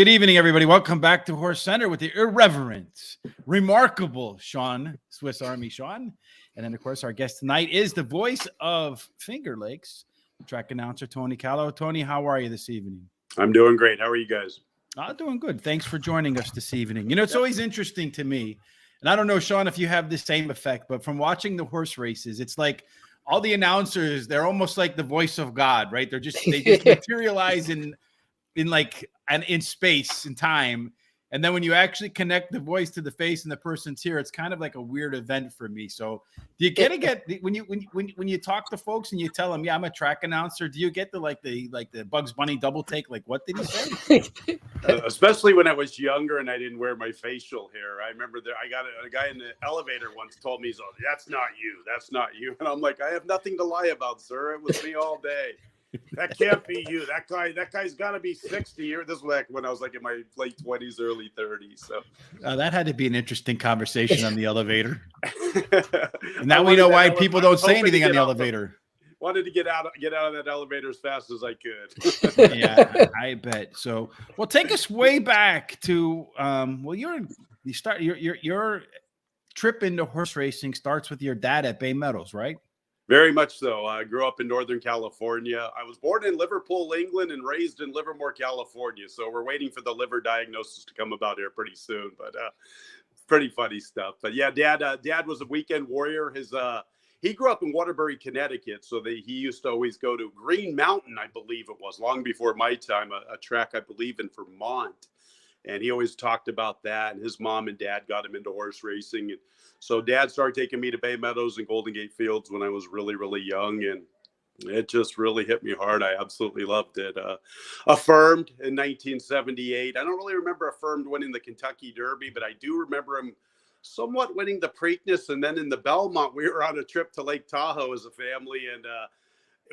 Good evening, everybody. Welcome back to Horse Center with the irreverent, remarkable Sean, Swiss Army Sean. And then, of course, our guest tonight is the voice of Finger Lakes, track announcer Tony Calo. Tony, how are you this evening? I'm doing great. How are you guys? Doing good. Thanks for joining us this evening. You know, it's always interesting to me, and I don't know, Sean, if you have the same effect, but from watching the horse races, it's like all the announcers, they're almost like the voice of God, right? They just materialize in space and time. And then when you actually connect the voice to the face and the person's here, it's kind of like a weird event for me. So do you get when you talk to folks and you tell them, yeah, I'm a track announcer, do you get the Bugs Bunny double take? Like, what did he say? Especially when I was younger and I didn't wear my facial hair. I remember I got a guy in the elevator once told me, he's like, that's not you. That's not you. And I'm like, I have nothing to lie about, sir. It was me all day. That can't be you. That guy's got to be 60. This was like when I was like in my late 20s, early 30s. So that had to be an interesting conversation on the elevator. And now we know why people don't say anything on the elevator. Wanted to get out of that elevator as fast as I could. Yeah, I bet. So, well, take us way back to your trip into horse racing starts with your dad at Bay Meadows, right? Very much so. I grew up in Northern California. I was born in Liverpool, England, and raised in Livermore, California. So we're waiting for the liver diagnosis to come about here pretty soon. But pretty funny stuff. But yeah, Dad was a weekend warrior. He grew up in Waterbury, Connecticut. So he used to always go to Green Mountain, I believe it was, long before my time, a track, I believe, in Vermont. And he always talked about that. And his mom and dad got him into horse racing. And so Dad started taking me to Bay Meadows and Golden Gate Fields when I was really, really young. And it just really hit me hard. I absolutely loved it. Affirmed in 1978. I don't really remember Affirmed winning the Kentucky Derby, but I do remember him somewhat winning the Preakness. And then in the Belmont, we were on a trip to Lake Tahoe as a family. And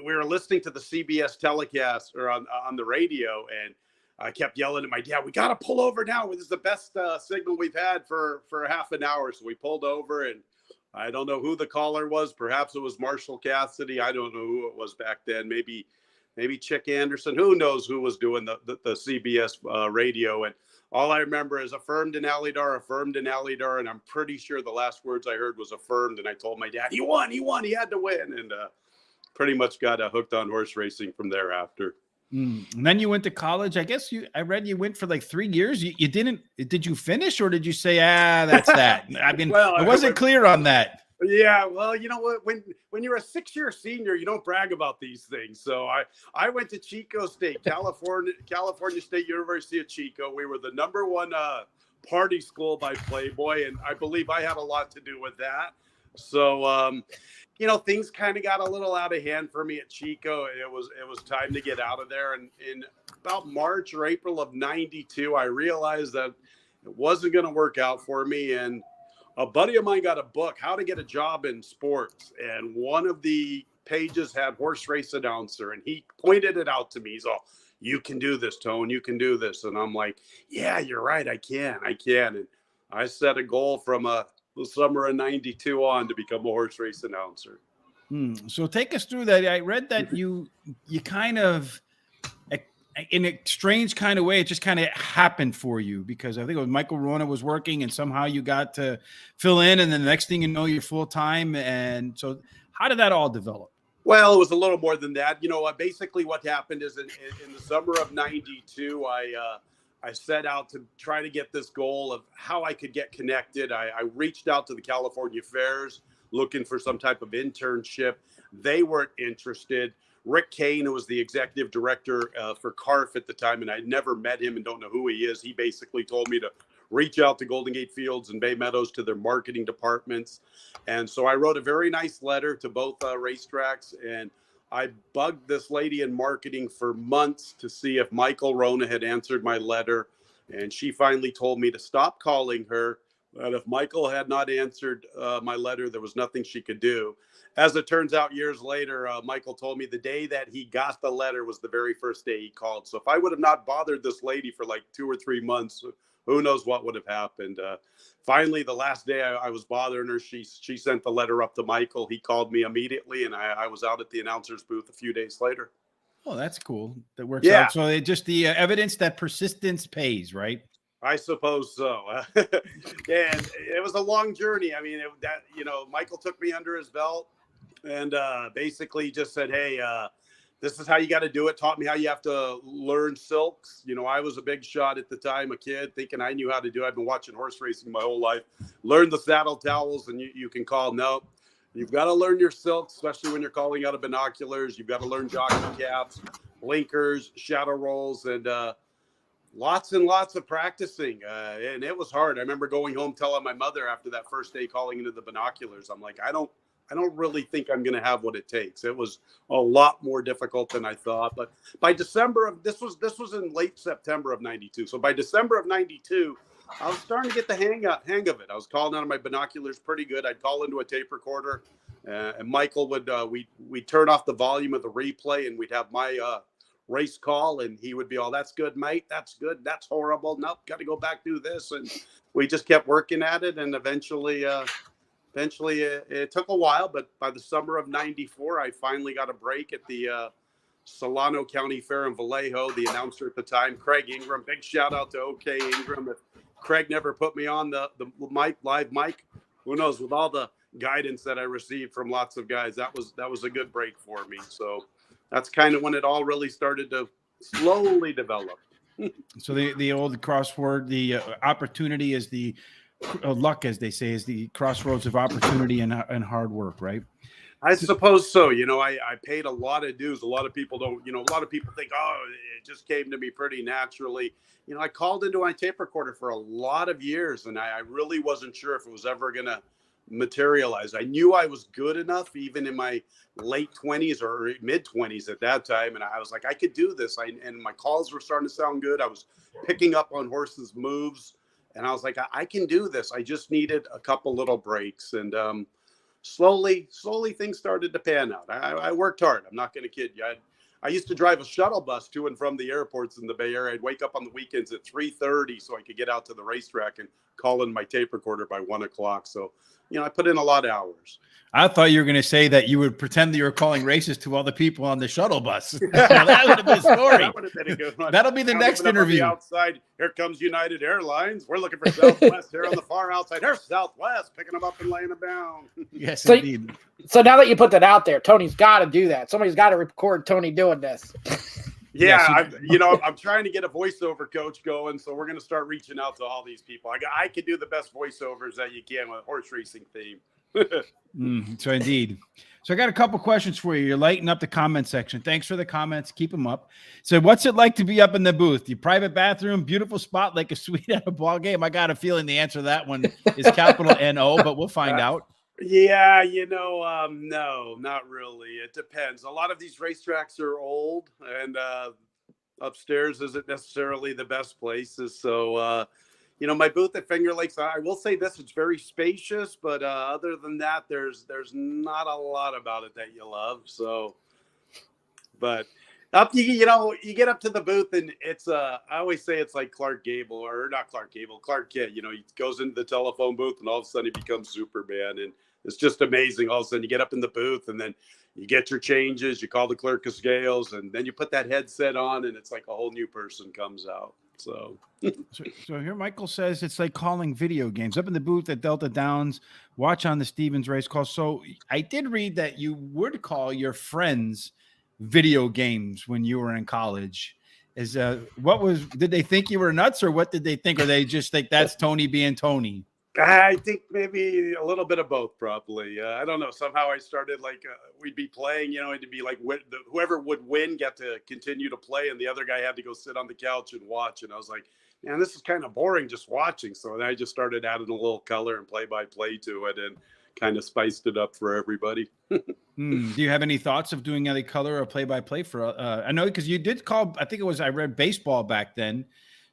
we were listening to the CBS telecast or on the radio. And I kept yelling at my dad, we got to pull over now. This is the best signal we've had for half an hour. So we pulled over, and I don't know who the caller was. Perhaps it was Marshall Cassidy. I don't know who it was back then. Maybe Chick Anderson. Who knows who was doing the CBS radio. And all I remember is affirmed in Alydar. And I'm pretty sure the last words I heard was affirmed. And I told my dad, he won. He had to win. And pretty much got hooked on horse racing from thereafter. And then you went to college. I guess I read you went for like 3 years. You didn't, did you finish or did you say, that's that? I mean, I wasn't clear on that. Yeah. Well, you know what, when you're a 6-year senior, you don't brag about these things. So I went to Chico State, California State University of Chico. We were the #1 party school by Playboy. And I believe I had a lot to do with that. So, things kind of got a little out of hand for me at Chico. It was time to get out of there. And in about March or April of 92, I realized that it wasn't going to work out for me. And a buddy of mine got a book, How to Get a Job in Sports. And one of the pages had horse race announcer. And he pointed it out to me. He's all, you can do this, Tone. You can do this. And I'm like, yeah, you're right. I can. And I set a goal from the summer of 92 on to become a horse race announcer. So take us through that. I read that you kind of, in a strange kind of way, it just kind of happened for you because I think it was Michael Rona was working and somehow you got to fill in and then the next thing you know, you're full time. And so how did that all develop? Well, it was a little more than that. Basically what happened is in the summer of 92, I set out to try to get this goal of how I could get connected. I reached out to the California fairs looking for some type of internship. They weren't interested. Rick Kane, who was the executive director for CARF at the time, and I'd never met him and don't know who he is. He basically told me to reach out to Golden Gate Fields and Bay Meadows to their marketing departments. And so I wrote a very nice letter to both racetracks, and I bugged this lady in marketing for months to see if Michael Rona had answered my letter. And she finally told me to stop calling her, that if Michael had not answered my letter, there was nothing she could do. As it turns out, years later, Michael told me the day that he got the letter was the very first day he called. So if I would have not bothered this lady for like 2 or 3 months, who knows what would have happened. Finally, the last day I was bothering her, she sent the letter up to Michael. He called me immediately, and I was out at the announcer's booth a few days later. Oh, that's cool. That works Yeah, out. So it just the evidence that persistence pays, right? I suppose so. And it was a long journey. I mean, Michael took me under his belt and basically just said, "Hey, this is how you got to do it." Taught me how you have to learn silks. I was a big shot at the time, a kid, thinking I knew how to do it. I've been watching horse racing my whole life. Learned the saddle towels, and you can call. No, you've got to learn your silks, especially when you're calling out of binoculars. You've got to learn jockey caps, blinkers, shadow rolls, and lots and lots of practicing. And it was hard. I remember going home telling my mother after that first day calling into the binoculars, I'm like, I don't really think I'm going to have what it takes. It was a lot more difficult than I thought. But by December of this was in late September of 92. So by December of 92, I was starting to get the hang of it. I was calling out of my binoculars pretty good. I'd call into a tape recorder, and Michael would we'd turn off the volume of the replay, and we'd have my race call, and he would be all, "That's good, mate. That's good. That's horrible. Nope, got to go back, do this." And we just kept working at it, and eventually it took a while, but by the summer of 94, I finally got a break at the Solano County Fair in Vallejo. The announcer at the time, Craig Ingram, big shout out to OK Ingram. If Craig never put me on the live mic, who knows, with all the guidance that I received from lots of guys, that was a good break for me. So that's kind of when it all really started to slowly develop. So the old crossword, the opportunity is the luck, as they say, is the crossroads of opportunity and hard work, right? I suppose so. I paid a lot of dues. A lot of people don't, a lot of people think, oh, it just came to me pretty naturally. I called into my tape recorder for a lot of years, and I really wasn't sure if it was ever going to materialize. I knew I was good enough, even in my late 20s or mid 20s at that time. And I was like, I could do this. And my calls were starting to sound good. I was picking up on horses' moves. And I was like, I can do this. I just needed a couple little breaks. And slowly things started to pan out. I worked hard. I'm not going to kid you. I used to drive a shuttle bus to and from the airports in the Bay Area. I'd wake up on the weekends at 3:30 so I could get out to the racetrack and call in my tape recorder by 1 o'clock. So, I put in a lot of hours. I thought you were going to say that you would pretend that you were calling races to all the people on the shuttle bus. Well, that would have been a story. That would have been a good one. That'll be the next interview. Outside, here comes United Airlines. We're looking for Southwest here on the far outside. Here's Southwest, picking them up and laying them down. Yes, indeed. So now that you put that out there, Tony's got to do that. Somebody's got to record Tony doing this. Yeah, I'm trying to get a voiceover coach going, so we're going to start reaching out to all these people. I could do the best voiceovers that you can with a horse racing theme. So indeed. So I got a couple questions for you. You're lighting up the comment section. Thanks for the comments. Keep them up. So what's it like to be up in the booth? Your private bathroom, beautiful spot like a suite at a ball game? I got a feeling the answer to that one is capital N-O, but we'll find out. Yeah, no, not really. It depends. A lot of these racetracks are old, and upstairs isn't necessarily the best places. So, my booth at Finger Lakes, I will say this, it's very spacious, but other than that, there's not a lot about it that you love. So, but you get up to the booth, and it's I always say it's like Clark Kent. He goes into the telephone booth, and all of a sudden he becomes Superman, and it's just amazing. All of a sudden you get up in the booth, and then you get your changes, you call the clerk of scales, and then you put that headset on, and it's like a whole new person comes out. So here Michael says it's like calling video games. Up in the booth at Delta Downs, watch on the Stevens race call. So I did read that you would call your friends video games when you were in college. Did they think you were nuts, or what did they think? Or they just think that's Tony being Tony? I think maybe a little bit of both, probably. I don't know. Somehow I started we'd be playing, it'd be like whoever would win got to continue to play, and the other guy had to go sit on the couch and watch. And I was like, man, this is kind of boring just watching. So then I just started adding a little color and play-by-play to it, and kind of spiced it up for everybody. Do you have any thoughts of doing any color or play-by-play for? I know because you did call. I think I read baseball back then.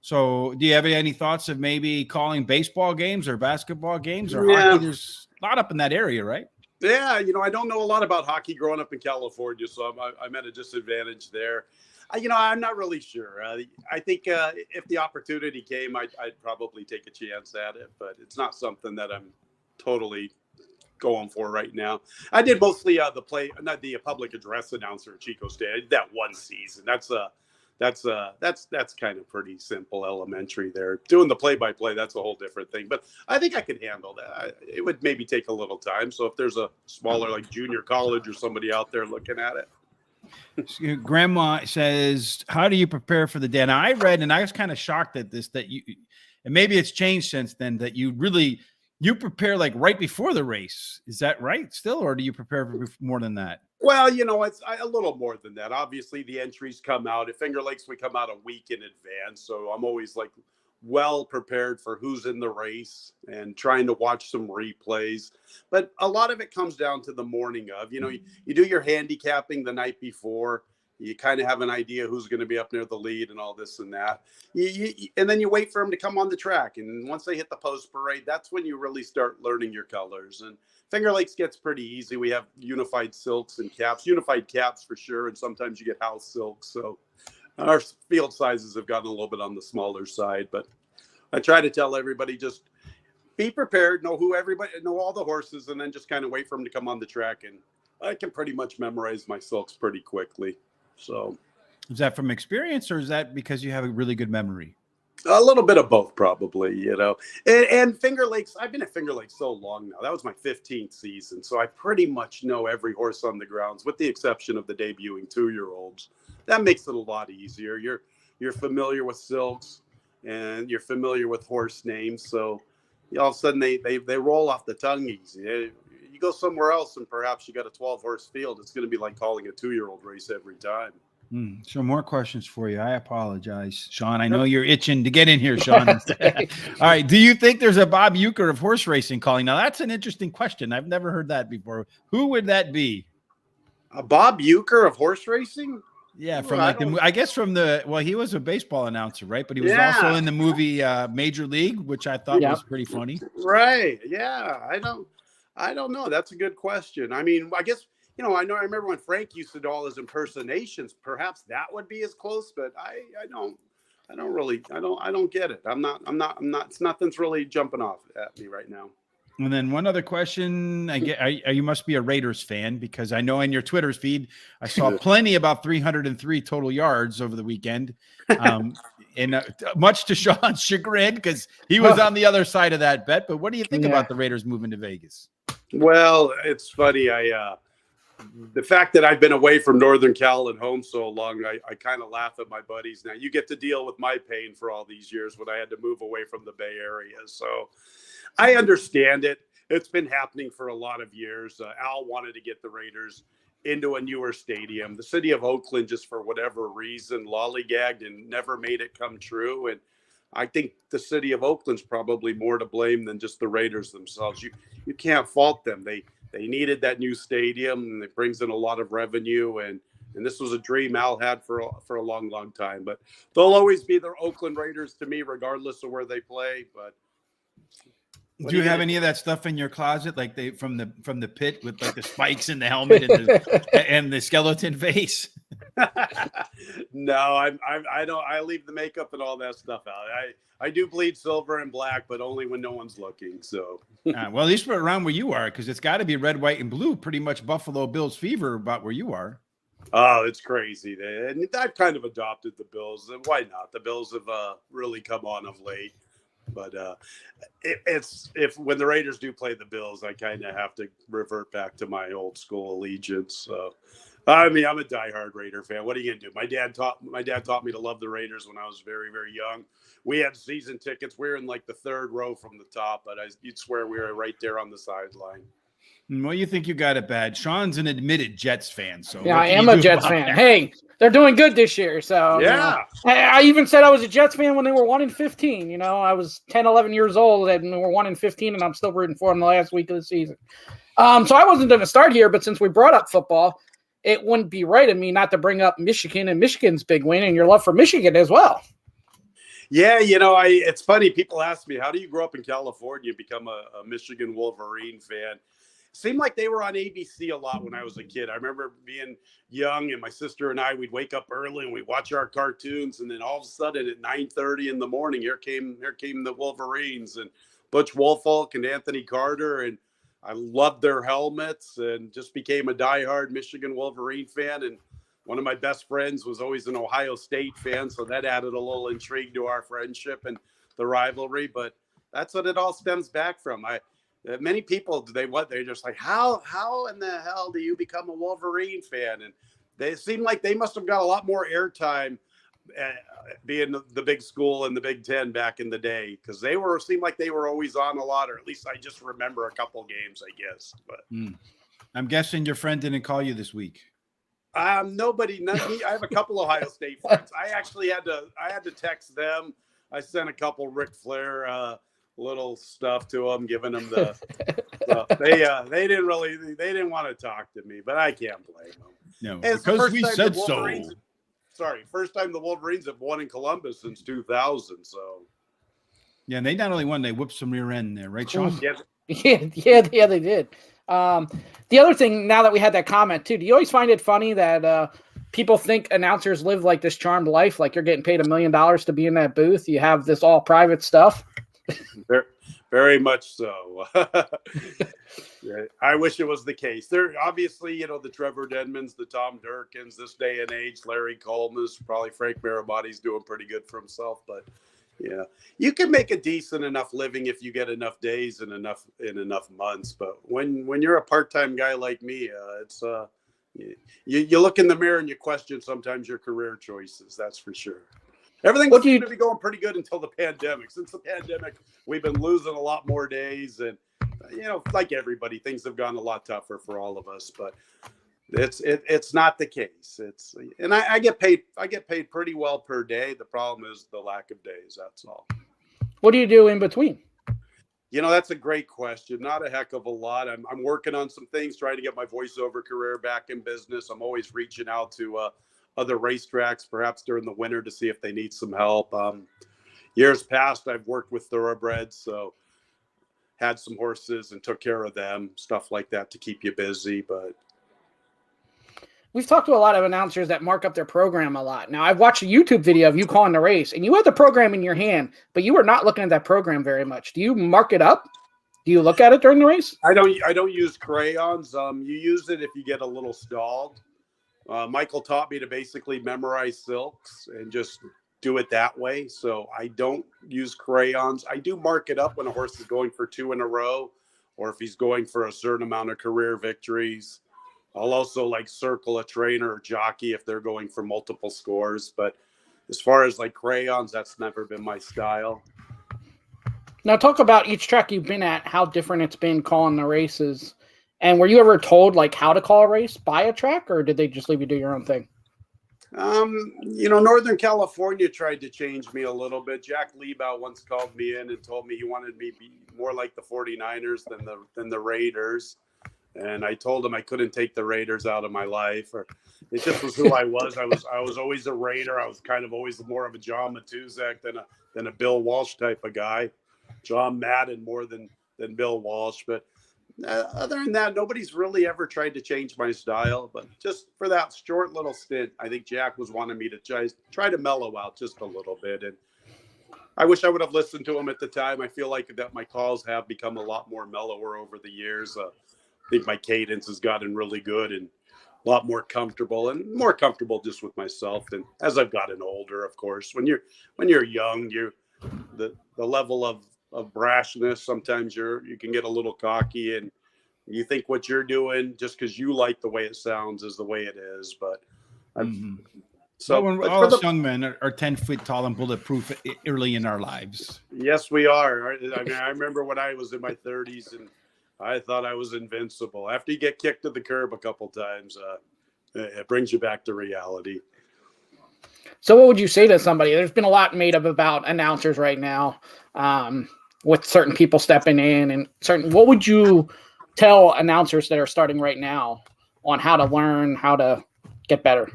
So do you have any thoughts of maybe calling baseball games or basketball games or hockey? There's a lot up in that area, right? Yeah, I don't know a lot about hockey growing up in California, so I'm at a disadvantage there. I'm not really sure. I think if the opportunity came, I'd probably take a chance at it, but it's not something that I'm totally going for right now. I did mostly not the public address announcer at Chico State. I did that one season. That's kind of pretty simple, elementary there. Doing the play-by-play, that's a whole different thing. But I think I could handle that. It would maybe take a little time. So if there's a smaller, like junior college or somebody out there looking at it. Grandma says, how do you prepare for the day? And I read, and I was kind of shocked at this, that you, and maybe it's changed since then, that you prepare like right before the race. Is that right still? Or do you prepare for more than that? Well, it's a little more than that. Obviously, the entries come out. At Finger Lakes, we come out a week in advance. So I'm always like well prepared for who's in the race and trying to watch some replays. But a lot of it comes down to the morning of. You do your handicapping the night before. You kind of have an idea who's going to be up near the lead and all this and that. And then you wait for them to come on the track. And once they hit the post parade, that's when you really start learning your colors. And Finger Lakes gets pretty easy. We have unified silks and caps, unified caps for sure. And sometimes you get house silks. So our field sizes have gotten a little bit on the smaller side. But I try to tell everybody, just be prepared, know all the horses, and then just kind of wait for them to come on the track. And I can pretty much memorize my silks pretty quickly. So is that from experience, or is that because you have a really good memory? A little bit of both, probably, and Finger Lakes. I've been at Finger Lakes so long now. That was my 15th season. So I pretty much know every horse on the grounds, with the exception of the debuting 2-year-olds. That makes it a lot easier. You're familiar with silks and you're familiar with horse names. So all of a sudden they roll off the tongue easy. You go somewhere else and perhaps you got a 12-horse field. It's going to be like calling a 2-year-old race every time. So more questions for you. I apologize, Sean. I know you're itching to get in here, Sean. All right. Do you think there's a Bob Uecker of horse racing calling? Now, that's an interesting question. I've never heard that before. Who would that be? A Bob Uecker of horse racing? Yeah, from he was a baseball announcer, right? But he was also in the movie Major League, which I thought was pretty funny. Right. Yeah. I don't know. That's a good question. I mean, I guess, I remember when Frank used to do all his impersonations, perhaps that would be as close, but I don't get it. I'm not, nothing's really jumping off at me right now. And then one other question, you must be a Raiders fan, because I know in your Twitter feed, I saw plenty about 303 total yards over the weekend. And much to Sean's chagrin, because he was on the other side of that bet. But what do you think about the Raiders moving to Vegas? Well, it's funny. The fact that I've been away from Northern Cal and home so long, I kind of laugh at my buddies now. You get to deal with my pain for all these years when I had to move away from the Bay Area. So I understand it. It's been happening for a lot of years. Al wanted to get the Raiders into a newer stadium. The city of Oakland, just for whatever reason, lollygagged and never made it come true. And I think the city of Oakland's probably more to blame than just the Raiders themselves. You can't fault them. They needed that new stadium, and it brings in a lot of revenue. And this was a dream Al had for a long, long time. But they'll always be the Oakland Raiders to me, regardless of where they play. But do you have any of that stuff in your closet, like from the pit with like the spikes and the helmet and the skeleton face? No, I don't. I leave the makeup and all that stuff out. I do bleed silver and black, but only when no one's looking. So, well, at least around where you are, because it's got to be red, white, and blue. Pretty much Buffalo Bills fever about where you are. Oh, it's crazy. And I've kind of adopted the Bills. And why not? The Bills have really come on of late. But when the Raiders do play the Bills, I kind of have to revert back to my old school allegiance. So, I mean, I'm a diehard Raider fan. What are you gonna do? My dad taught me to love the Raiders when I was very, very young. We had season tickets. We were in like the third row from the top, but you'd swear we were right there on the sideline. Well, you think you got it bad. Sean's an admitted Jets fan, so yeah, I am a Jets fan. That? Hey, they're doing good this year, so yeah. I even said I was a Jets fan when they were 1-15. I was 10, 11 years old, and we were 1-15, and I'm still rooting for them the last week of the season. So I wasn't going to start here, but since we brought up football, it wouldn't be right of me not to bring up Michigan and Michigan's big win and your love for Michigan as well. Yeah, it's funny. People ask me, how do you grow up in California and become a Michigan Wolverine fan? Seemed like they were on ABC a lot when I was a kid. I remember being young, and my sister and we'd wake up early and we'd watch our cartoons, and then all of a sudden at 9:30 in the morning, here came the Wolverines and Butch Wolfolk and Anthony Carter, and I loved their helmets and just became a diehard Michigan Wolverine fan. And one of my best friends was always an Ohio State fan, so that added a little intrigue to our friendship and the rivalry. But that's what it all stems back from. Many people, they're just like, how in the hell do you become a Wolverine fan? And they seem like they must have got a lot more airtime being the big school in the Big Ten back in the day, because seemed like they were always on a lot, or at least I just remember a couple games, I guess. But I'm guessing your friend didn't call you this week. Nobody. I have a couple Ohio State friends. I actually had to text them. I sent a couple Ric Flair little stuff to them, giving them the. They didn't want to talk to me, but I can't blame them. No, it's because we said so. First time the Wolverines have won in Columbus since 2000. So. Yeah, and they not only won, they whipped some rear end there, right, Sean? Yeah, they did. The other thing, now that we had that comment too, do you always find it funny that people think announcers live like this charmed life, like you're getting paid $1 million to be in that booth? You have this all private stuff. Very, very much so. Yeah, I wish it was the case. There, obviously, the Trevor Denmans, the Tom Durkins, this day and age, Larry Colmus, probably Frank Marabotti's doing pretty good for himself. But yeah, you can make a decent enough living if you get enough days and enough months. But when you're a part-time guy like me, it's you look in the mirror and you question sometimes your career choices. That's for sure. Everything seemed to be going pretty good until the pandemic. Since the pandemic, we've been losing a lot more days, and like everybody, things have gone a lot tougher for all of us. But it's not the case. I get paid pretty well per day. The problem is the lack of days. That's all. What do you do in between? That's a great question. Not a heck of a lot. I'm working on some things, trying to get my voiceover career back in business. I'm always reaching out to other racetracks, perhaps during the winter, to see if they need some help. Years past, I've worked with thoroughbreds, so had some horses and took care of them, stuff like that to keep you busy. But we've talked to a lot of announcers that mark up their program a lot. Now, I've watched a YouTube video of you calling the race, and you had the program in your hand, but you were not looking at that program very much. Do you mark it up? Do you look at it during the race? I don't use crayons. You use it if you get a little stalled. Michael taught me to basically memorize silks and just do it that way. So I don't use crayons. I do mark it up when a horse is going for 2 in a row, or if he's going for a certain amount of career victories. I'll also circle a trainer or jockey if they're going for multiple scores. But as far as crayons, that's never been my style. Now talk about each track you've been at, how different it's been calling the races. And were you ever told how to call a race by a track, or did they just leave you do your own thing? Northern California tried to change me a little bit. Jack Liebau once called me in and told me he wanted me to be more like the 49ers than the Raiders. And I told him I couldn't take the Raiders out of my life, or it just was who I was. I was always a Raider. I was kind of always more of a John Matuzak than a Bill Walsh type of guy. John Madden more than Bill Walsh. But other than that, nobody's really ever tried to change my style. But just for that short little stint, I think Jack was wanting me to try to mellow out just a little bit. And I wish I would have listened to him at the time. I feel like that my calls have become a lot more mellower over the years. I think my cadence has gotten really good and a lot more comfortable just with myself. And as I've gotten older, of course, when you're young, the level of brashness, sometimes you can get a little cocky and you think what you're doing just because you like the way it sounds is the way it is. But all us young men are 10 feet tall and bulletproof early in our lives. Yes, we are. I remember when I was in my 30s and I thought I was invincible. After you get kicked to the curb a couple times, it brings you back to reality. So what would you say to somebody? There's been a lot made up about announcers right now, with certain people stepping in and what would you tell announcers that are starting right now on how to learn, how to get better?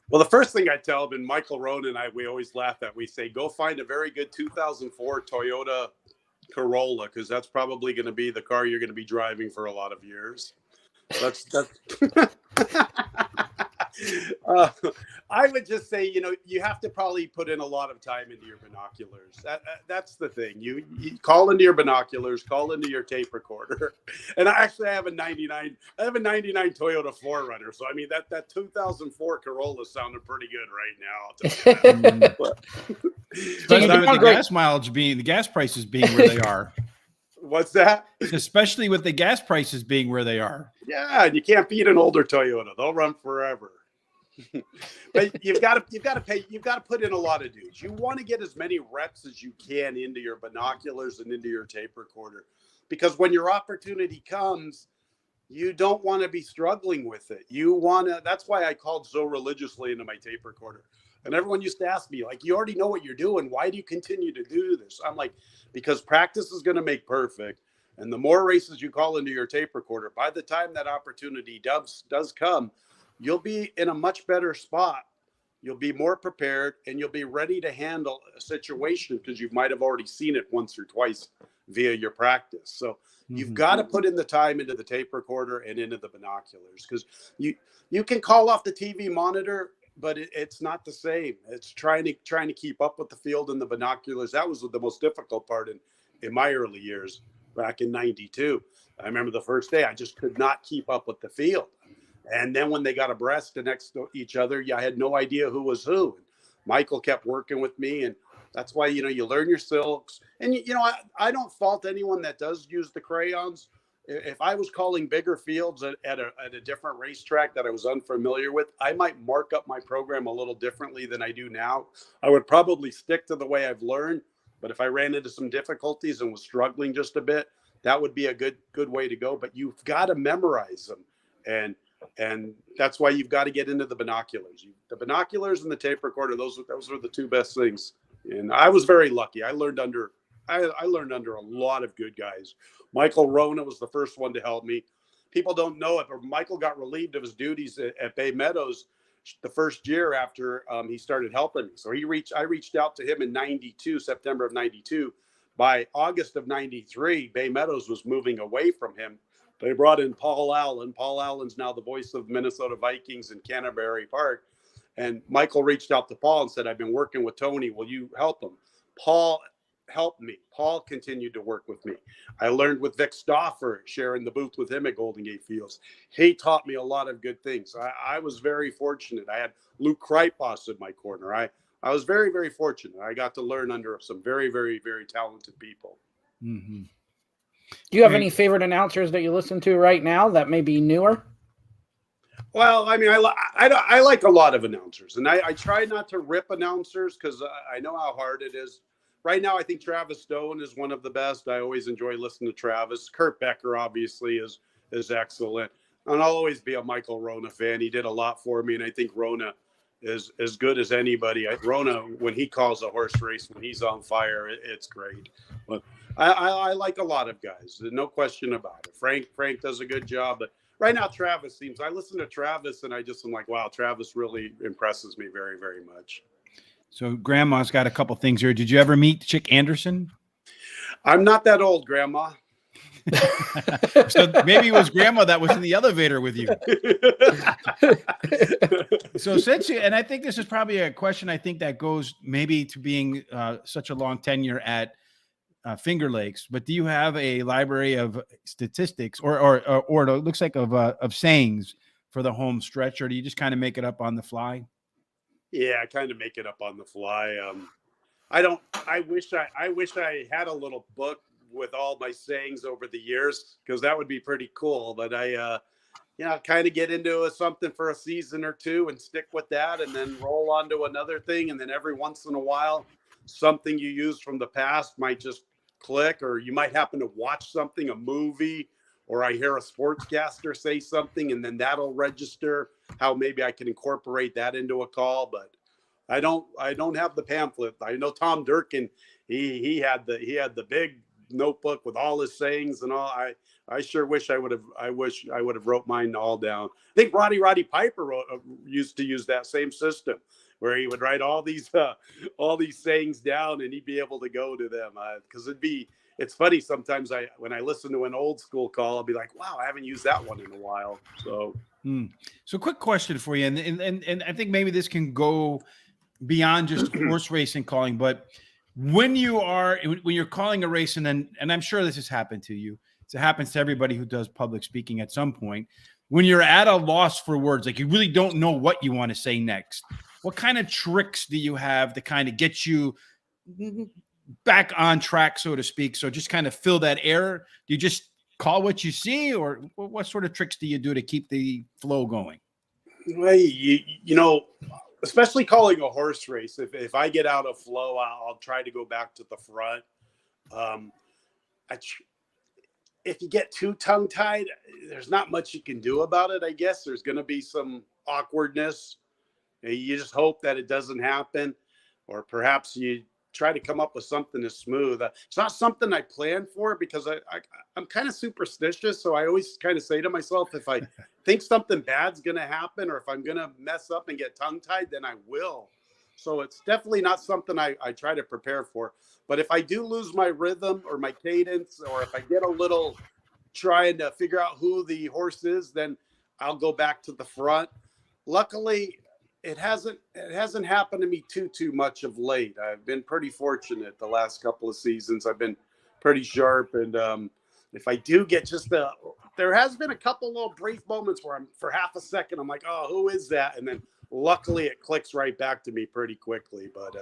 Well, the first thing I tell them, and Michael Rohn and we always laugh at, we say, go find a very good 2004 Toyota Corolla, because that's probably going to be the car you're going to be driving for a lot of years. That's I would just say, you have to probably put in a lot of time into your binoculars. That's the thing. You call into your binoculars, call into your tape recorder. And I have a 99 Toyota 4Runner. So I mean that 2004 Corolla sounded pretty good right now. Especially with the gas prices being where they are. What's that? Especially with the gas prices being where they are. Yeah, and you can't beat an older Toyota. They'll run forever. But you've got to put in a lot of dudes. You want to get as many reps as you can into your binoculars and into your tape recorder, because when your opportunity comes, you don't want to be struggling with it. That's why I called so religiously into my tape recorder. And everyone used to ask me, like, you already know what you're doing. Why do you continue to do this? I'm like, because practice is going to make perfect. And the more races you call into your tape recorder, by the time that opportunity does come, you'll be in a much better spot. You'll be more prepared, and you'll be ready to handle a situation because you might have already seen it once or twice via your practice. So you've got to put in the time into the tape recorder and into the binoculars, because you can call off the TV monitor, but it's not the same. It's trying to keep up with the field in the binoculars. That was the most difficult part in my early years back in '92. I remember the first day I just could not keep up with the field. And then when they got abreast next to each other, I had no idea who was who. And Michael kept working with me, and that's why, you learn your silks. And, I don't fault anyone that does use the crayons. If I was calling bigger fields at a different racetrack that I was unfamiliar with, I might mark up my program a little differently than I do now. I would probably stick to the way I've learned. But if I ran into some difficulties and was struggling just a bit, that would be a good way to go. But you've got to memorize them. And that's why you've got to get into the binoculars. The binoculars and the tape recorder, those are the two best things. And I was very lucky. I learned under a lot of good guys. Michael Rona was the first one to help me. People don't know it, but Michael got relieved of his duties at Bay Meadows the first year after he started helping me. So I reached out to him in '92, September of '92. By August of '93, Bay Meadows was moving away from him. They brought in Paul Allen. Paul Allen's now the voice of Minnesota Vikings in Canterbury Park. And Michael reached out to Paul and said, I've been working with Tony. Will you help him? Paul helped me. Paul continued to work with me. I learned with Vic Stauffer, sharing the booth with him at Golden Gate Fields. He taught me a lot of good things. I was very fortunate. I had Luke Kreipos in my corner. I was very, very fortunate. I got to learn under some very, very, very talented people. Mm-hmm. Do you have any favorite announcers that you listen to right now that may be newer? Well, I mean, I like a lot of announcers, and I try not to rip announcers because I know how hard it is. Right now, I think Travis Stone is one of the best. I always enjoy listening to Travis. Kurt Becker, obviously, is excellent. And I'll always be a Michael Rona fan. He did a lot for me, and I think Rona is as good as anybody. Rona, when he calls a horse race, when he's on fire, it's great. But I like a lot of guys, no question about it. Frank does a good job, but right now Travis I listen to Travis and I just am like, wow, Travis really impresses me very, very much. So Grandma's got a couple things here. Did you ever meet Chick Anderson? I'm not that old, Grandma. So maybe it was Grandma that was in the elevator with you. So and I think this is probably a question I think that goes maybe to being such a long tenure at Finger Lakes, but do you have a library of statistics or it looks like of sayings for the home stretch, or do you just kind of make it up on the fly? Yeah, I kind of make it up on the fly. I wish I had a little book with all my sayings over the years, because that would be pretty cool. But I kind of get into something for a season or two and stick with that, and then roll on to another thing. And then every once in a while, something you used from the past might just click, or you might happen to watch something, a movie, or I hear a sportscaster say something, and then that'll register how maybe I can incorporate that into a call. But I don't have the pamphlet. I know Tom Durkin, he had the big notebook with all his sayings and all. I sure wish I would have wrote mine all down. I think Roddy Piper used to use that same system, where he would write all these sayings down, and he'd be able to go to them. Because it's funny sometimes when I listen to an old school call, I'll be like, wow, I haven't used that one in a while. So So quick question for you. And I think maybe this can go beyond just horse racing calling, but when you're calling a race, and I'm sure this has happened to you. It happens to everybody who does public speaking at some point. When you're at a loss for words, like you really don't know what you want to say next, what kind of tricks do you have to kind of get you back on track, so to speak? So just kind of fill that air. Do you just call what you see, or what sort of tricks do you do to keep the flow going? Well, you know, especially calling a horse race, if I get out of flow, I'll try to go back to the front. If you get too tongue-tied, there's not much you can do about it, I guess. There's going to be some awkwardness. You just hope that it doesn't happen, or perhaps you try to come up with something that's smooth. It's not something I plan for, because I'm kind of superstitious. So I always kind of say to myself, if I think something bad's going to happen, or if I'm going to mess up and get tongue-tied, then I will. So it's definitely not something I try to prepare for. But if I do lose my rhythm or my cadence, or if I get a little trying to figure out who the horse is, then I'll go back to the front. Luckily, it hasn't happened to me too much of late. I've been pretty fortunate the last couple of seasons. I've been pretty sharp, and if I do get there has been a couple little brief moments where for half a second I'm like, oh, who is that? And then luckily it clicks right back to me pretty quickly. But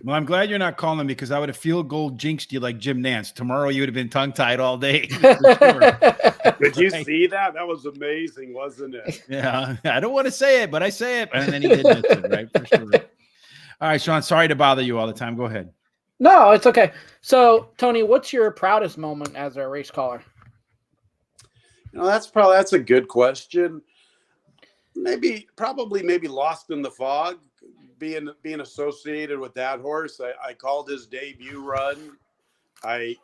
well, I'm glad you're not calling, because I would have field goal jinxed you like Jim Nance. Tomorrow you would have been tongue-tied all day. Did you see that? That was amazing, wasn't it? Yeah. I don't want to say it, but I say it. And then he did miss it, right? For sure. All right, Sean, sorry to bother you all the time. Go ahead. No, it's okay. So, Tony, what's your proudest moment as a race caller? You know, that's a good question. Probably Lost in the Fog, being associated with that horse. I called his debut run. I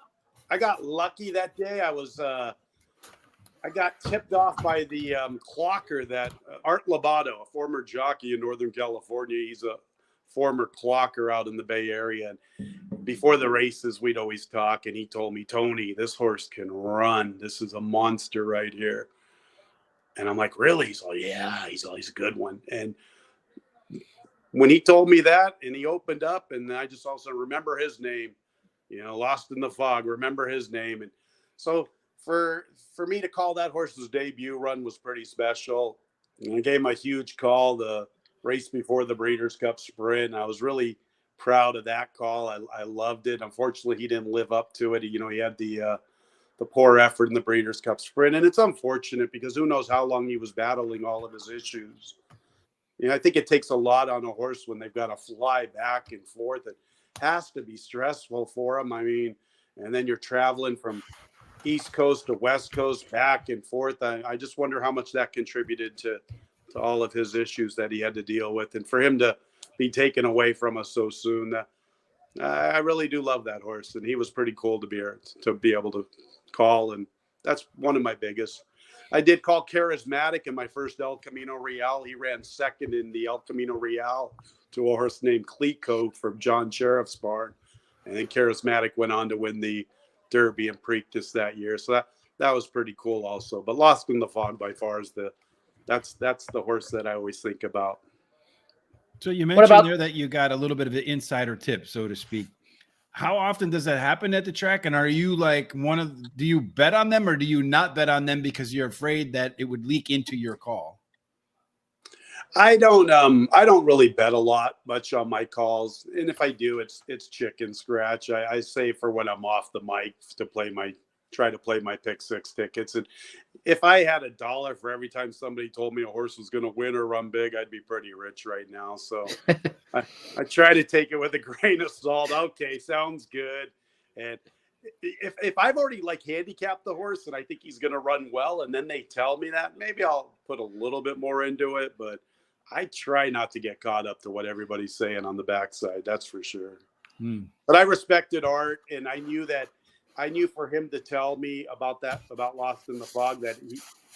got lucky that day. I got tipped off by the clocker that Art Lobato, a former jockey in Northern California. He's a former clocker out in the Bay Area. And before the races, we'd always talk, and he told me, Tony, this horse can run. This is a monster right here. And I'm like, really? He's like, yeah, he's a good one. And when he told me that, and he opened up, and I just also remember his name, Lost in the Fog, remember his name. And so for me to call that horse's debut run was pretty special. And I gave him a huge call the race before the Breeders' Cup Sprint. I was really proud of that call. I loved it. Unfortunately, he didn't live up to it. He had the poor effort in the Breeders' Cup Sprint. And it's unfortunate, because who knows how long he was battling all of his issues. I think it takes a lot on a horse when they've got to fly back and forth. It has to be stressful for them. I mean, and then you're traveling from East Coast to West Coast, back and forth. I just wonder how much that contributed to all of his issues that he had to deal with. And for him to be taken away from us so soon, I really do love that horse. And he was pretty cool to be able to call. And that's one of my biggest. I did call Charismatic in my first El Camino Real. He ran second in the El Camino Real to a horse named Clico from John Sheriff's barn. And then Charismatic went on to win the Derby and Preakness that year. So that was pretty cool also. But Lost in the Fog by far is that's the horse that I always think about. So you mentioned there that you got a little bit of an insider tip, so to speak. How often does that happen at the track? And are you like do you bet on them, or do you not bet on them because you're afraid that it would leak into your call? I don't really bet much on my calls. And if I do, it's chicken scratch. I say for when I'm off the mic to try to play my pick six tickets. And if I had $1 for every time somebody told me a horse was going to win or run big, I'd be pretty rich right now. So I try to take it with a grain of salt. Okay, sounds good. And if I've already handicapped the horse and I think he's going to run well, and then they tell me that, maybe I'll put a little bit more into it. But I try not to get caught up to what everybody's saying on the backside. That's for sure. But I respected Art, and I knew for him to tell me about Lost in the Fog, that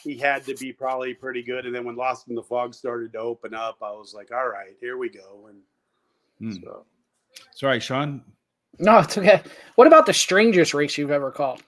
he had to be probably pretty good. And then when Lost in the Fog started to open up, I was like, all right, here we go. And so. Sorry, Sean. No, it's okay. What about the strangest race you've ever called?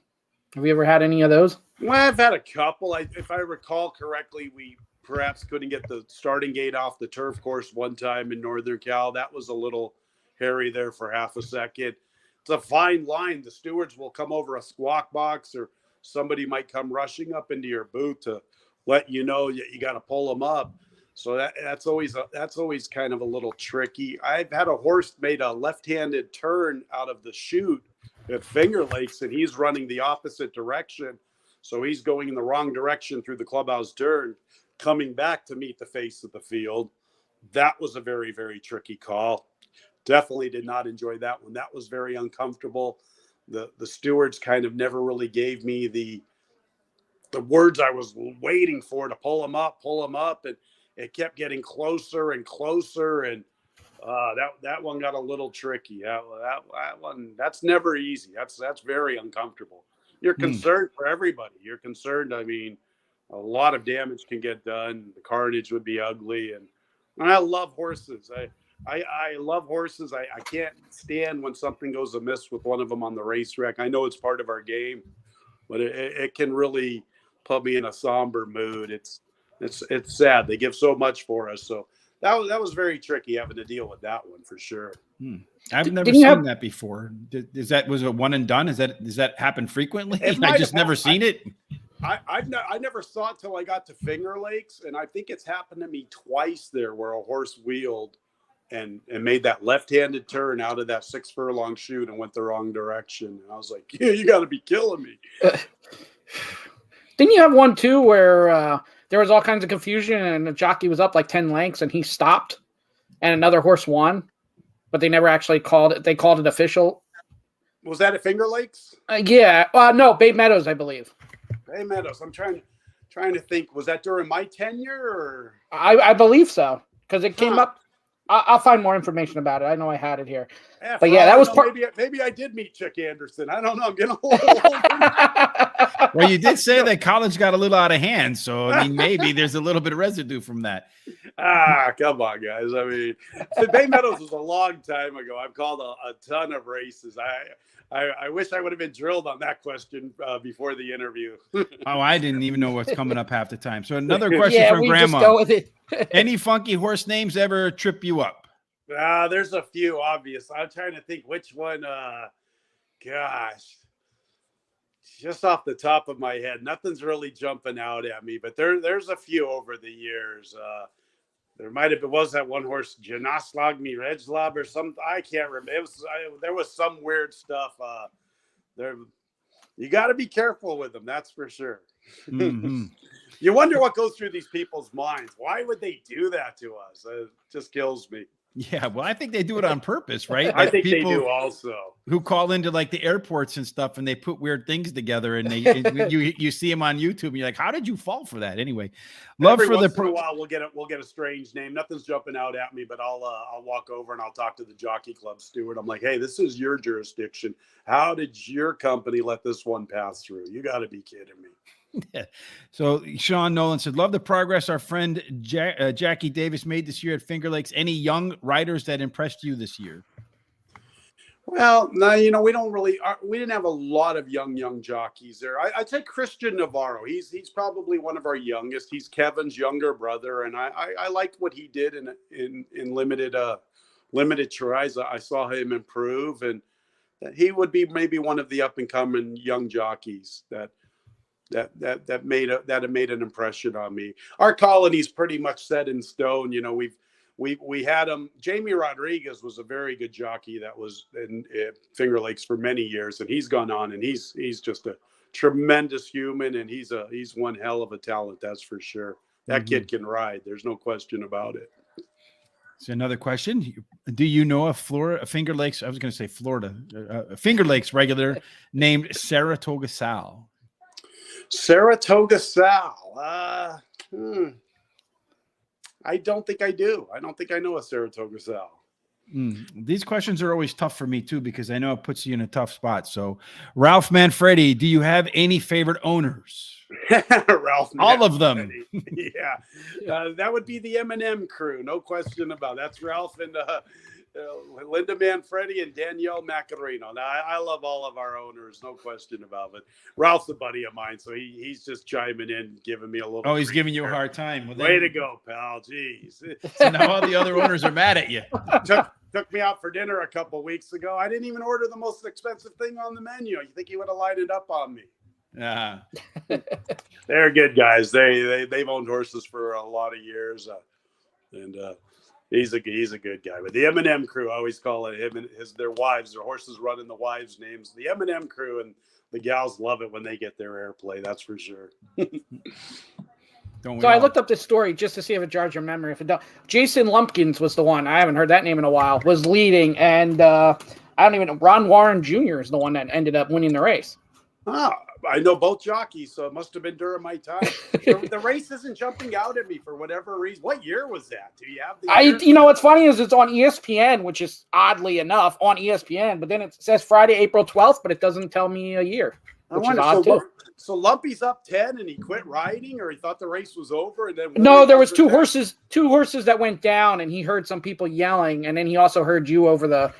Have you ever had any of those? Well, I've had a couple. If I recall correctly, we perhaps couldn't get the starting gate off the turf course one time in Northern Cal. That was a little hairy there for half a second. It's a fine line. The stewards will come over a squawk box, or somebody might come rushing up into your booth to let you know you got to pull them up. So that's always kind of a little tricky. I've had a horse made a left-handed turn out of the chute at Finger Lakes, and he's running the opposite direction. So he's going in the wrong direction through the clubhouse turn, coming back to meet the face of the field. That was a very, very tricky call. Definitely did not enjoy that one. That was very uncomfortable. The stewards kind of never really gave me the words I was waiting for to pull them up. And it kept getting closer and closer. And that one got a little tricky. That one, that's never easy. That's very uncomfortable. You're concerned for everybody. You're concerned. I mean, a lot of damage can get done. The carnage would be ugly. And I love horses. I love horses. I can't stand when something goes amiss with one of them on the racetrack. I know it's part of our game, but it can really put me in a somber mood. It's sad. They give so much for us. So that was very tricky having to deal with that one for sure. I've never seen that before. Was it one and done? Does that happen frequently? I just never seen it. I never saw it till I got to Finger Lakes, and I think it's happened to me twice there where a horse wheeled and made that left-handed turn out of that 6 furlong chute and went the wrong direction. And I was like, yeah, you got to be killing me. Didn't you have one too where there was all kinds of confusion and the jockey was up like 10 lengths and he stopped and another horse won, but they never actually called it. They called it official. Was that at Finger Lakes? Yeah. No, Bay Meadows, I believe. Bay Meadows. I'm trying to think. Was that during my tenure? Or? I believe so because it came up. I'll find more information about it. I know I had it here. Yeah, but yeah, that was part. Maybe I did meet Chick Anderson. I don't know. I'm getting a little older. Well, you did say that college got a little out of hand. So, I mean, maybe there's a little bit of residue from that. Come on, guys. I mean, Bay Meadows was a long time ago. I've called a ton of races. I wish I would have been drilled on that question before the interview. Oh, I didn't even know what's coming up half the time. So another question from we Grandma. Just go with it. Any funky horse names ever trip you up? There's a few, obvious. I'm trying to think which one. Gosh, just off the top of my head, nothing's really jumping out at me. But there's a few over the years. There might have been, was that one horse, Janaslag Mirejlab or something? I can't remember. There was some weird stuff. You got to be careful with them. That's for sure. Mm-hmm. You wonder what goes through these people's minds. Why would they do that to us? It just kills me. Yeah, well, I think they do it on purpose, right? I think they do also. Who call into like the airports and stuff, and they put weird things together, and you see them on YouTube, and you're like, how did you fall for that? Anyway, Every once in a while we'll get a strange name. Nothing's jumping out at me, but I'll walk over and I'll talk to the jockey club steward. I'm like, hey, this is your jurisdiction. How did your company let this one pass through? You got to be kidding me. Yeah. So Sean Nolan said, love the progress our friend Jackie Davis made this year at Finger Lakes. Any young riders that impressed you this year? Well, no, we don't really, we didn't have a lot of young jockeys there. I'd say Christian Navarro. He's probably one of our youngest. He's Kevin's younger brother. And I liked what he did in limited tries. I saw him improve, and that he would be maybe one of the up and coming young jockeys that made an impression on me. Our colony's pretty much set in stone. We had him. Jamie Rodriguez was a very good jockey that was in Finger Lakes for many years, and he's gone on, and he's just a tremendous human, and he's one hell of a talent, that's for sure. That kid can ride. There's no question about it. So another question: do you know a Finger Lakes? I was going to say Florida, Finger Lakes regular named Saratoga Sal? Saratoga Sal. I don't think I do. I don't think I know a Saratoga Sal. These questions are always tough for me too, because I know it puts you in a tough spot. So Ralph Manfredi, do you have any favorite owners? Ralph All Manfredi. of them. Yeah. That would be the M&M crew. No question about it. That's Ralph Linda Manfredi and Danielle Macarino. Now, I love all of our owners, no question about it. Ralph's a buddy of mine, so he's just chiming in, giving me a little. Oh, he's giving you a hard time. Well, Way to go, pal. Jeez. So now all the other owners are mad at you. Took me out for dinner a couple weeks ago. I didn't even order the most expensive thing on the menu. You think he would have lined it up on me? They're good guys. They've owned horses for a lot of years, and he's a good guy. But the M&M crew, I always call it him and their wives. Their horses run in the wives' names. The M&M crew, and the gals love it when they get their airplay. That's for sure. So I looked up this story just to see if it jogs your memory. If it does, Jason Lumpkins was the one. I haven't heard that name in a while. Was leading, and I don't even know. Ron Warren Jr. is the one that ended up winning the race. I know both jockeys, so it must have been during my time. The race isn't jumping out at me for whatever reason. What year was that? Do you have the year? You know what's funny is it's on ESPN, which is oddly enough on ESPN, but then it says Friday, April 12th, but it doesn't tell me a year. Which is odd too. So Lumpy's up 10 and he quit riding, or he thought the race was over, and then no, there was two horses that went down, and he heard some people yelling, and then he also heard you over the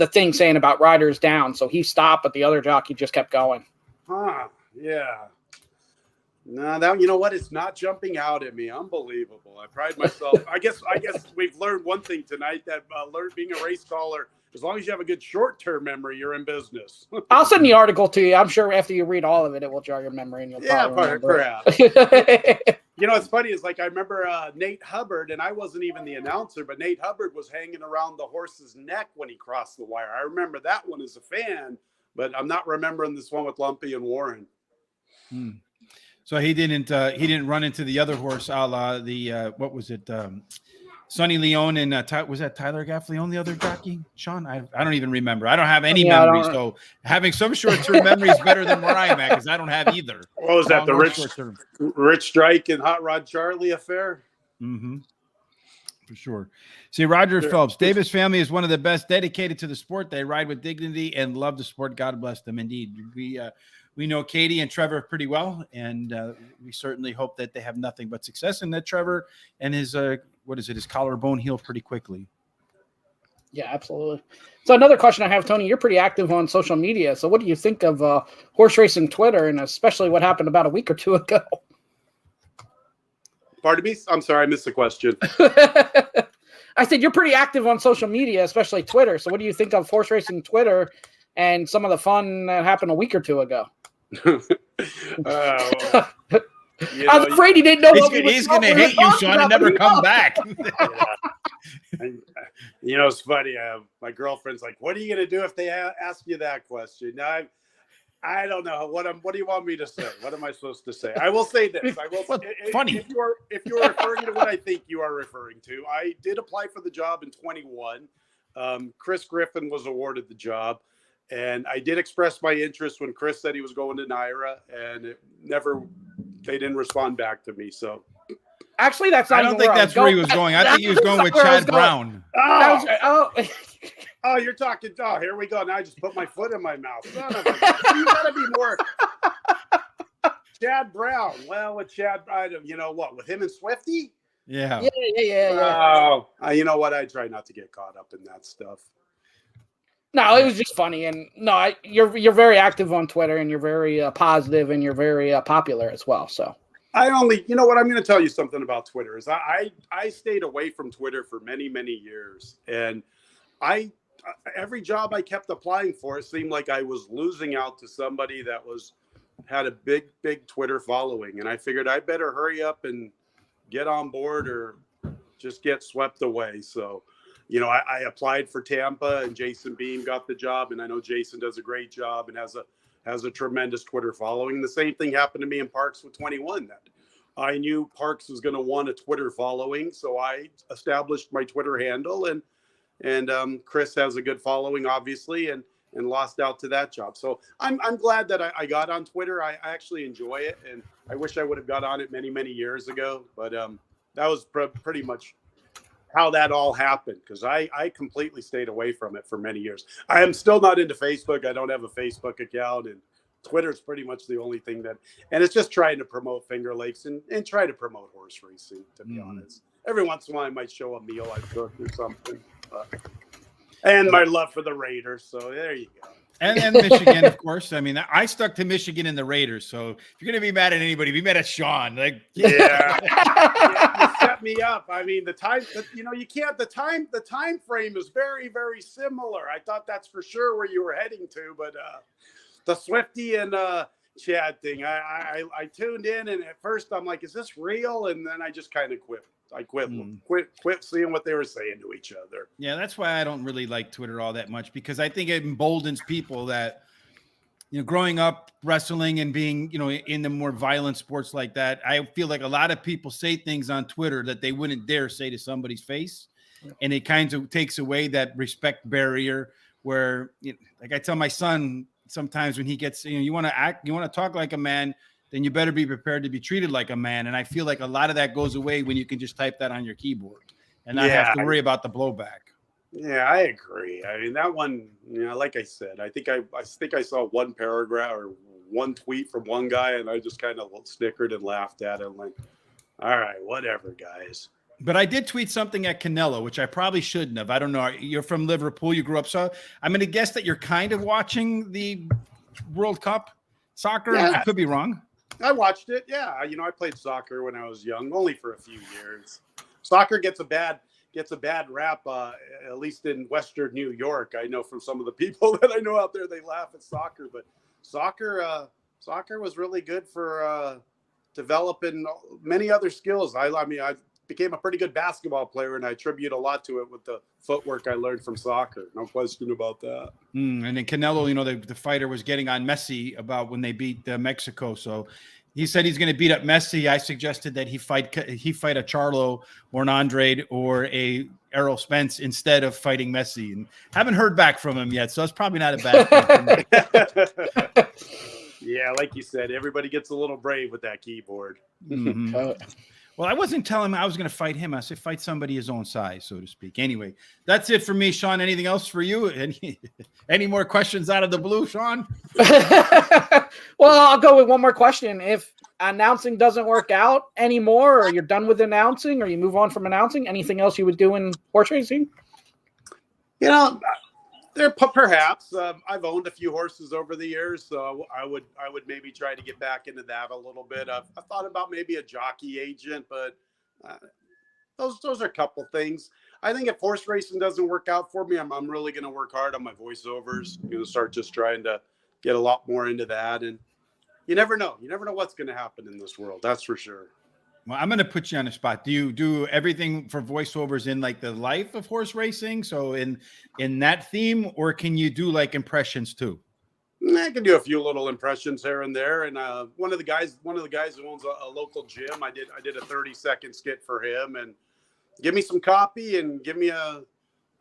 thing saying about riders down. So he stopped, but the other jockey just kept going. Yeah. No, that, you know what? It's not jumping out at me. Unbelievable. I pride myself. I guess we've learned one thing tonight, that being a race caller, as long as you have a good short-term memory, you're in business. I'll send the article to you. I'm sure after you read all of it, it will jog your memory, and you'll probably perhaps. You know, what's funny is, like, I remember Nate Hubbard, and I wasn't even the announcer, but Nate Hubbard was hanging around the horse's neck when he crossed the wire. I remember that one as a fan, but I'm not remembering this one with Lumpy and Warren. So he didn't run into the other horse, a la the what was it? Sonny Leone and was that Tyler Gaffleone, the other jockey? Sean, I don't even remember. I don't have any memories. So having some short-term memory is better than where I'm at, because I don't have either. What was that? The Rich Strike and Hot Rod Charlie affair? Mm-hmm. For sure. See, Roger Phelps, Davis family is one of the best, dedicated to the sport. They ride with dignity and love the sport. God bless them. Indeed. We know Katie and Trevor pretty well, and we certainly hope that they have nothing but success, and that Trevor and his his collarbone heal pretty quickly. Yeah, absolutely. So another question I have, Tony, you're pretty active on social media. So what do you think of horse racing Twitter, and especially what happened about a week or two ago? Pardon me? I'm sorry, I missed the question. I said you're pretty active on social media, especially Twitter. So what do you think of horse racing Twitter and some of the fun that happened a week or two ago? I was afraid he didn't know he's going to hate you, Sean, and never come back. You know, it's funny. My girlfriend's like, "What are you going to do if they ask you that question?" Now, I don't know. What do you want me to say? What am I supposed to say? I will say this. Funny. If you're referring to what I think you are referring to, I did apply for the job in 21. Chris Griffin was awarded the job. And I did express my interest when Chris said he was going to NYRA, and they didn't respond back to me. So actually, that's not. I don't think that's where he was going. I think he was going with Chad Brown. Oh, you're talking. Oh, here we go. Now I just put my foot in my mouth. You gotta be more. Chad Brown. Well, with Chad, you know what? With him and Swifty. Yeah. Oh, you know what? I try not to get caught up in that stuff. No, it was just funny, and no, you're very active on Twitter, and you're very positive, and you're very popular as well. So you know what, I'm going to tell you something about Twitter is I stayed away from Twitter for many, many years, and every job I kept applying for, it seemed like I was losing out to somebody that had a big Twitter following, and I figured I better hurry up and get on board or just get swept away. So. You know, I applied for Tampa, and Jason Beam got the job, and I know Jason does a great job and has a tremendous Twitter following. The same thing happened to me in Parks with 21. That I knew Parks was going to want a Twitter following, so I established my Twitter handle, and Chris has a good following, obviously, and lost out to that job. So I'm glad that I got on Twitter. I actually enjoy it, and I wish I would have got on it many, many years ago, but that was pretty much how that all happened, because I completely stayed away from it for many years. I am still not into Facebook. I don't have a Facebook account, and Twitter is pretty much the only thing and it's just trying to promote Finger Lakes and try to promote horse racing, to be honest. Every once in a while I might show a meal I cooked or something. But And my love for the Raiders. So there you go. And Michigan, of course. I mean, I stuck to Michigan and the Raiders. So if you're gonna be mad at anybody, be mad at Sean. Like, yeah, you set me up. I mean, the time, you can't. The time frame is very, very similar. I thought that's for sure where you were heading to, but the Swifty and Chad thing, I tuned in, and at first I'm like, is this real? And then I just kind of quit. I quit seeing what they were saying to each other. Yeah, that's why I don't really like Twitter all that much, because I think it emboldens people that, growing up wrestling and being, in the more violent sports like that. I feel like a lot of people say things on Twitter that they wouldn't dare say to somebody's face. And it kind of takes away that respect barrier where, like I tell my son sometimes when he gets, you want to talk like a man, then you better be prepared to be treated like a man. And I feel like a lot of that goes away when you can just type that on your keyboard and not have to worry about the blowback. Yeah, I agree. I mean, that one, like I said, I think I saw one paragraph or one tweet from one guy, and I just kind of snickered and laughed at it. Like, all right, whatever, guys. But I did tweet something at Canelo, which I probably shouldn't have. I don't know. You're from Liverpool. You grew up. So I'm going to guess that you're kind of watching the World Cup soccer. Yeah. I could be wrong. I watched it. Yeah. I played soccer when I was young, only for a few years. Soccer gets a bad rap, at least in Western New York. I know from some of the people that I know out there, they laugh at soccer, but soccer was really good for developing many other skills. I became a pretty good basketball player, and I attribute a lot to it with the footwork I learned from soccer. No question about that. And then Canelo, the fighter was getting on Messi about when they beat Mexico. So he said he's going to beat up Messi. I suggested that he fight a Charlo or an Andrade or a Errol Spence instead of fighting Messi, and haven't heard back from him yet. So it's probably not a bad thing. Yeah, like you said, everybody gets a little brave with that keyboard. Mm-hmm. Well, I wasn't telling him I was going to fight him. I said fight somebody his own size, so to speak. Anyway, that's it for me, Sean. Anything else for you? Any more questions out of the blue, Sean? Well, I'll go with one more question. If announcing doesn't work out anymore, or you're done with announcing, or you move on from announcing, anything else you would do in horse racing? There perhaps. I've owned a few horses over the years, so I would maybe try to get back into that a little bit. I've thought about maybe a jockey agent, but those are a couple things. I think if horse racing doesn't work out for me, I'm really going to work hard on my voiceovers. I'm going to start just trying to get a lot more into that, and you never know. You never know what's going to happen in this world. That's for sure. Well, I'm going to put you on the spot. Do you do everything for voiceovers in like the life of horse racing? So in that theme, or can you do like impressions too? I can do a few little impressions here and there. And one of the guys who owns a local gym, I did a 30-second skit for him, and give me some copy and give me a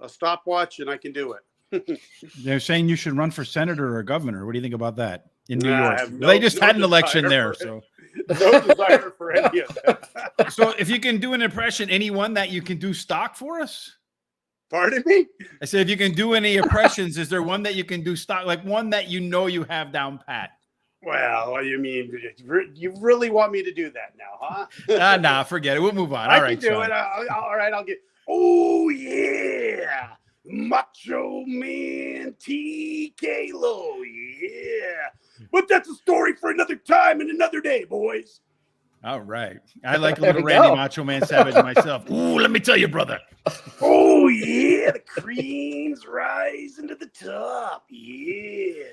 stopwatch and I can do it. They're saying you should run for senator or governor. What do you think about that in New York? They just had an election there, so. No desire for any of that. So if you can do an impression, anyone that you can do stock for us? Pardon me? I said, if you can do any impressions, is there one that you can do stock, like one that you have down pat? Well, you mean, you really want me to do that now, huh? Nah, forget it. We'll move on. I can do it. All right, I'll get. Oh, yeah. Macho Man T. Calo. Yeah. But that's a story for another time and another day, boys. All right. I like a little Randy Macho Man Savage myself. Ooh, let me tell you, brother. Oh, yeah. The cream's rising to the top. Yeah.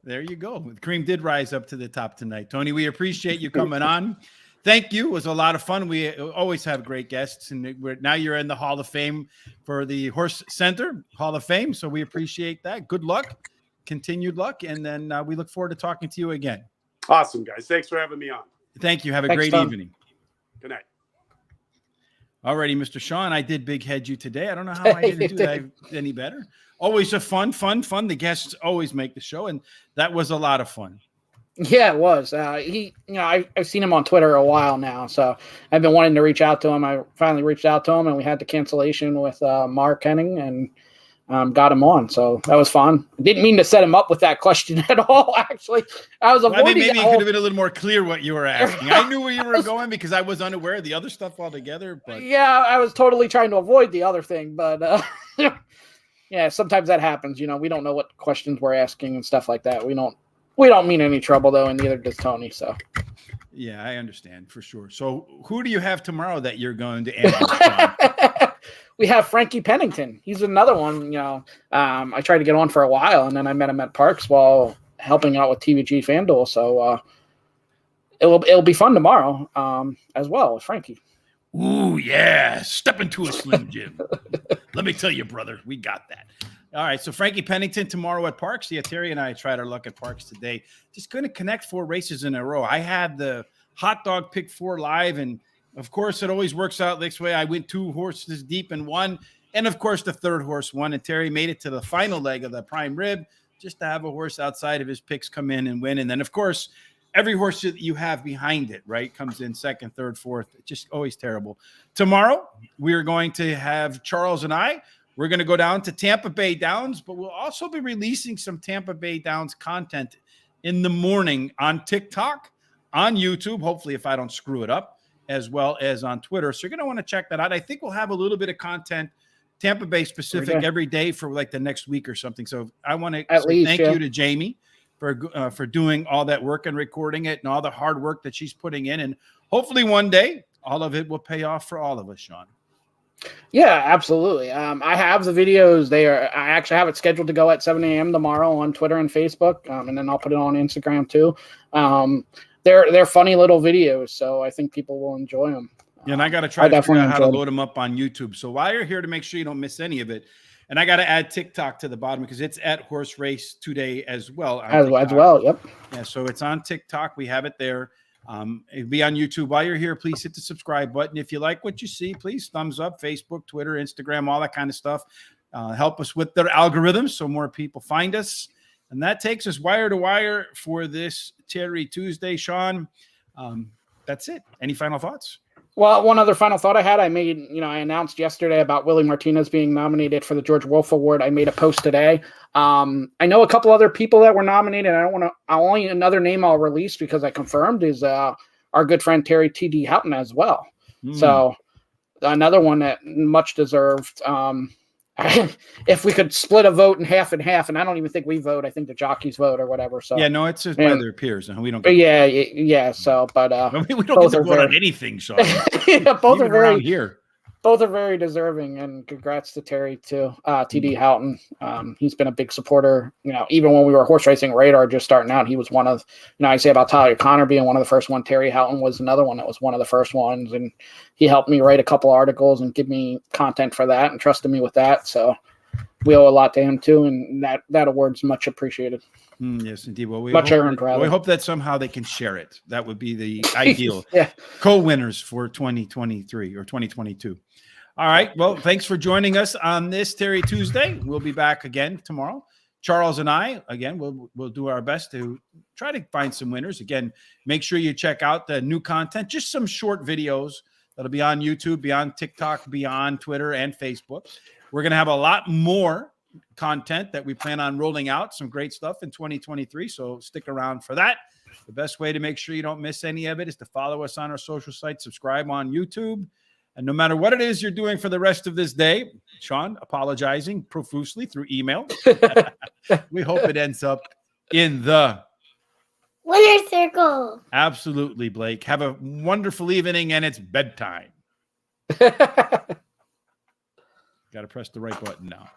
There you go. The cream did rise up to the top tonight. Tony, we appreciate you coming on. Thank you. It was a lot of fun. We always have great guests, and now you're in the Hall of Fame for the Horse Center Hall of Fame. So we appreciate that. Good luck, continued luck, and then we look forward to talking to you again. Awesome, guys. Thanks for having me on. Thank you. Have a great evening. Good night. Alrighty, Mr. Sean, I did big head you today. I don't know how I didn't do that any better. Always a fun. The guests always make the show, and that was a lot of fun. Yeah, it was. I've seen him on Twitter a while now, so I've been wanting to reach out to him. I finally reached out to him, and we had the cancellation with Mark Henning, and got him on. So that was fun. I didn't mean to set him up with that question at all. Actually, I was avoiding. Maybe you could have been a little more clear what you were asking. I knew where you were going because I was unaware of the other stuff altogether. But yeah, I was totally trying to avoid the other thing, but. Yeah, sometimes that happens. You know, we don't know what questions we're asking and stuff like that. We don't mean any trouble though, and neither does Tony. So. Yeah, I understand for sure. So who do you have tomorrow that you're going to ambush? We have Frankie Pennington. He's another one. You know, I tried to get on for a while, and then I met him at Parks while helping out with TVG FanDuel. So it'll be fun tomorrow as well with Frankie. Ooh, yeah. Step into a Slim Jim. Let me tell you, brother, we got that. All right, so Frankie Pennington tomorrow at Parks. Yeah, Terry and I tried our luck at Parks today. Just going to connect 4 races in a row. I had the hot dog pick 4 live, and of course, it always works out this way. I went 2 horses deep in one, and of course, the 3rd horse won. And Terry made it to the final leg of the prime rib just to have a horse outside of his picks come in and win. And then, of course, every horse that you have behind it, right, comes in 2nd, 3rd, 4th. It's just always terrible. Tomorrow, we are going to have Charles and I. We're going to go down to Tampa Bay Downs, but we'll also be releasing some Tampa Bay Downs content in the morning on TikTok, on YouTube, hopefully if I don't screw it up, as well as on Twitter. So you're going to want to check that out. I think we'll have a little bit of content, Tampa Bay specific, every day for like the next week or something. So I want to thank you to Jamie for doing all that work and recording it and all the hard work that she's putting in. And hopefully one day, all of it will pay off for all of us, Sean. Yeah, absolutely. I have the videos. I actually have it scheduled to go at 7 a.m. tomorrow on Twitter and Facebook, and then I'll put it on Instagram too. They're funny little videos, so I think people will enjoy them. Yeah, and I got to try to figure out how to load them up on YouTube. So while you're here, to make sure you don't miss any of it, and I got to add TikTok to the bottom because it's at Horse Race Today as well. As well, yep. Yeah, so it's on TikTok. We have it there. It'll be on YouTube. While you're here, please hit the subscribe button. If you like what you see, please thumbs up, Facebook, Twitter, Instagram, all that kind of stuff. Help us with their algorithms so more people find us. And that takes us wire to wire for this Terry Tuesday, Sean. That's it. Any final thoughts? Well, one other final thought I had, I announced yesterday about Willie Martinez being nominated for the George Wolf Award. I made a post today. I know a couple other people that were nominated. Only another name I'll release because I confirmed is our good friend Terry T.D. Houghton as well. So another one that much deserved. If we could split a vote in half, and I don't even think we vote. I think the jockeys vote or whatever. So yeah, no, it's just by their peers, and we don't. Yeah. So, but we don't get to vote on anything, Sean. Yeah, both even are very around here. Both are very deserving, and congrats to Terry too. TD Houghton. He's been a big supporter. Even when we were horse racing radar just starting out, he was one of. I say about Tyler Connor being one of the first one. Terry Houghton was another one that was one of the first ones, and he helped me write a couple articles and give me content for that, and trusted me with that. So we owe a lot to him too, and that award's much appreciated. Yes, indeed. Well, we hope that somehow they can share it. That would be the ideal co-winners for 2023 or 2022. All right. Well, thanks for joining us on this Terry Tuesday. We'll be back again tomorrow. Charles and I, again, we'll do our best to try to find some winners. Again, make sure you check out the new content, just some short videos that'll be on YouTube, be on TikTok, be on Twitter and Facebook. We're going to have a lot more content that we plan on rolling out, some great stuff in 2023. So stick around for that. The best way to make sure you don't miss any of it is to follow us on our social sites, subscribe on YouTube. And no matter what it is you're doing for the rest of this day, Sean, apologizing profusely through email, we hope it ends up in the winner circle. Absolutely, Blake. Have a wonderful evening, and it's bedtime. Got to press the right button now.